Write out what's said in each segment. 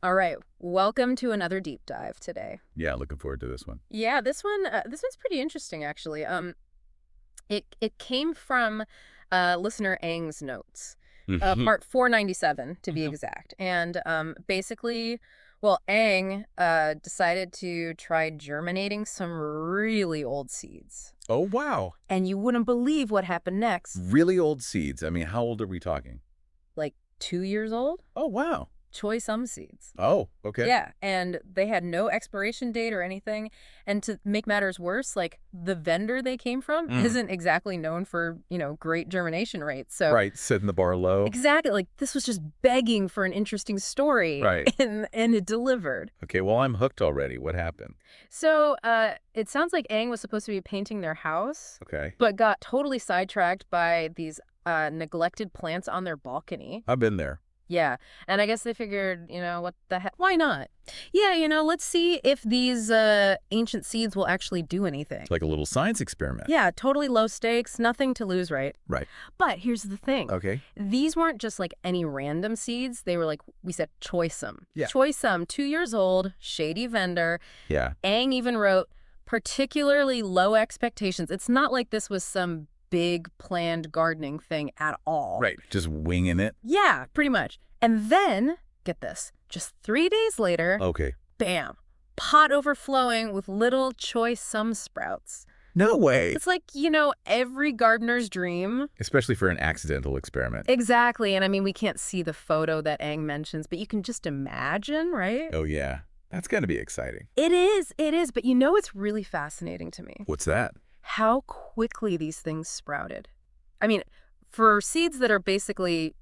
All right, welcome to another deep dive today. Yeah, looking forward to this one. Yeah, this one's pretty interesting actually. It came from listener Ang's notes, Mhm. part 497 to be Mhm. exact, and basically, well, Ang decided to try germinating some really old seeds, Oh, wow. and you wouldn't believe what happened next. Really old seeds. I mean, how old are we talking? Like 2 years old, Oh, wow. Choy Sum seeds. Oh, okay. Yeah, and they had no expiration date or anything. And to make matters worse, like the vendor they came from Mm. isn't exactly known for, great germination rates. So Right, setting the bar low. exactly, like this was just begging for an interesting story Right. and it delivered. Okay, well, I'm hooked already. What happened? So it sounds like Aang was supposed to be painting their house, Okay. but got totally sidetracked by these neglected plants on their balcony. I've been there. Yeah. And I guess they figured, what the heck? Why not? Yeah, let's see if these ancient seeds will actually do anything. It's like a little science experiment. Yeah, totally low stakes, nothing to lose, right? Right. But here's the thing. Okay. These weren't just like any random seeds. They were like, we said, Choy Sum. Yeah. Choy Sum, 2 years old, shady vendor. Yeah. Aang even wrote, particularly low expectations. It's not like this was some big planned gardening thing at all. Right. Just winging it. Yeah, pretty much. And then, get this, just 3 days later, Okay. bam, pot overflowing with little Choy Sum sprouts. No way. It's like, every gardener's dream. Especially for an accidental experiment. Exactly. And I mean, we can't see the photo that Aang mentions, but you can just imagine, right? Oh, yeah. That's going to be exciting. It is. It is. But it's really fascinating to me What's that? how quickly these things sprouted. I mean, for seeds that are basically,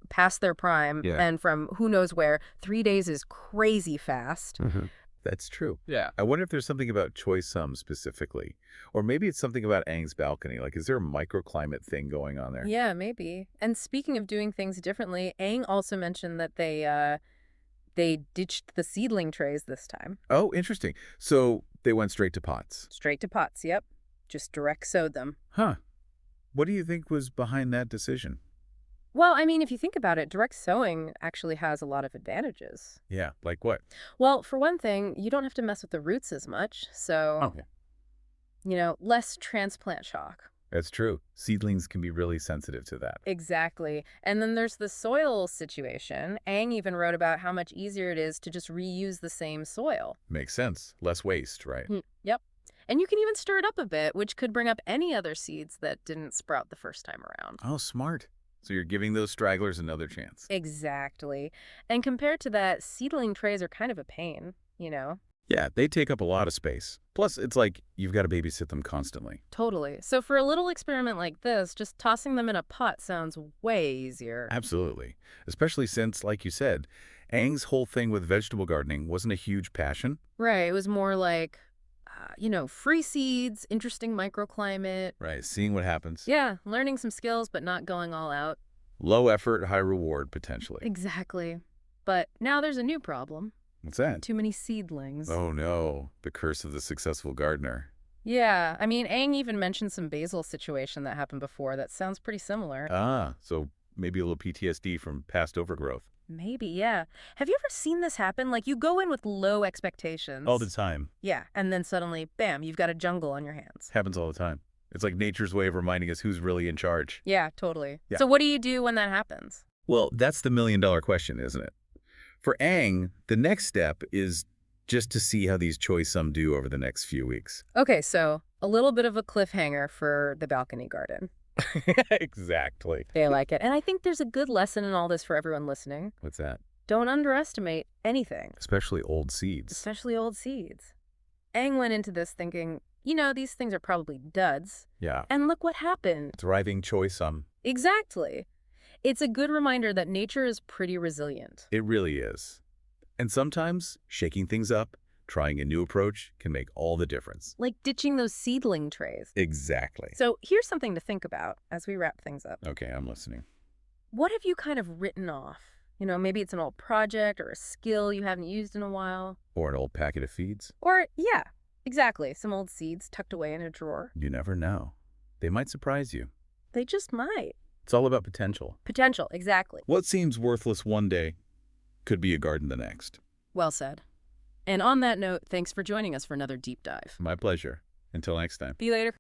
past their prime Yeah. and from who knows where, 3 days is crazy fast. That's true. Yeah. I wonder if there's something about Choy Sum specifically. Or maybe it's something about Aang's balcony. Like, is there a microclimate thing going on there? Yeah, maybe. And speaking of doing things differently, Aang also mentioned that they ditched the seedling trays this time. Oh, interesting. So they went straight to pots. Straight to pots, yep. Just direct sowed them. Huh. What do you think was behind that decision? Well, I mean, if you think about it, direct sowing actually has a lot of advantages. Yeah, like what? Well, for one thing, you don't have to mess with the roots as much, so, Okay. less transplant shock. That's true. Seedlings can be really sensitive to that. Exactly. And then there's the soil situation. Aang even wrote about how much easier it is to just reuse the same soil. Makes sense. Less waste, right? Yep. And you can even stir it up a bit, which could bring up any other seeds that didn't sprout the first time around. Oh, smart. So you're giving those stragglers another chance. Exactly. And compared to that, seedling trays are kind of a pain. Yeah, they take up a lot of space. Plus, it's like you've got to babysit them constantly. Totally. So for a little experiment like this, just tossing them in a pot sounds way easier. Absolutely. Especially since, like you said, Aang's whole thing with vegetable gardening wasn't a huge passion. Right. It was more like, free seeds, interesting microclimate. Right, seeing what happens. Yeah, learning some skills, but not going all out. Low effort, high reward, potentially. Exactly. But now there's a new problem. What's that? Too many seedlings. Oh no, the curse of the successful gardener. Yeah, I mean, Aang even mentioned some Basil situation that happened before that sounds pretty similar. Ah, so maybe a little PTSD from past overgrowth. Maybe, yeah. Have you ever seen this happen? Like, you go in with low expectations. All the time. Yeah, and then suddenly, bam, you've got a jungle on your hands. Happens all the time. It's like nature's way of reminding us who's really in charge. Yeah, totally. Yeah. So what do you do when that happens? Well, that's the million-dollar question, isn't it? For Aang, the next step is just to see how these Choy Sum do over the next few weeks. Okay, so a little bit of a cliffhanger for the balcony garden. Exactly. They like it. And I think there's a good lesson in all this for everyone listening. What's that? Don't underestimate anything, Especially old seeds. especially old seeds. Aang went into this thinking, these things are probably duds. Yeah. And look what happened. Thriving Choy Sum. Exactly. It's a good reminder that nature is pretty resilient. It really is. And sometimes shaking things up, trying a new approach can make all the difference. Like ditching those seedling trays. Exactly. So here's something to think about as we wrap things up. Okay, I'm listening. What have you kind of written off? Maybe it's an old project or a skill you haven't used in a while. Or an old packet of feeds. Or, yeah, exactly, some old seeds tucked away in a drawer. You never know. They might surprise you. They just might. It's all about potential. Potential, exactly. What seems worthless one day could be a garden the next. Well said. And on that note, thanks for joining us for another deep dive. My pleasure. Until next time. See you later.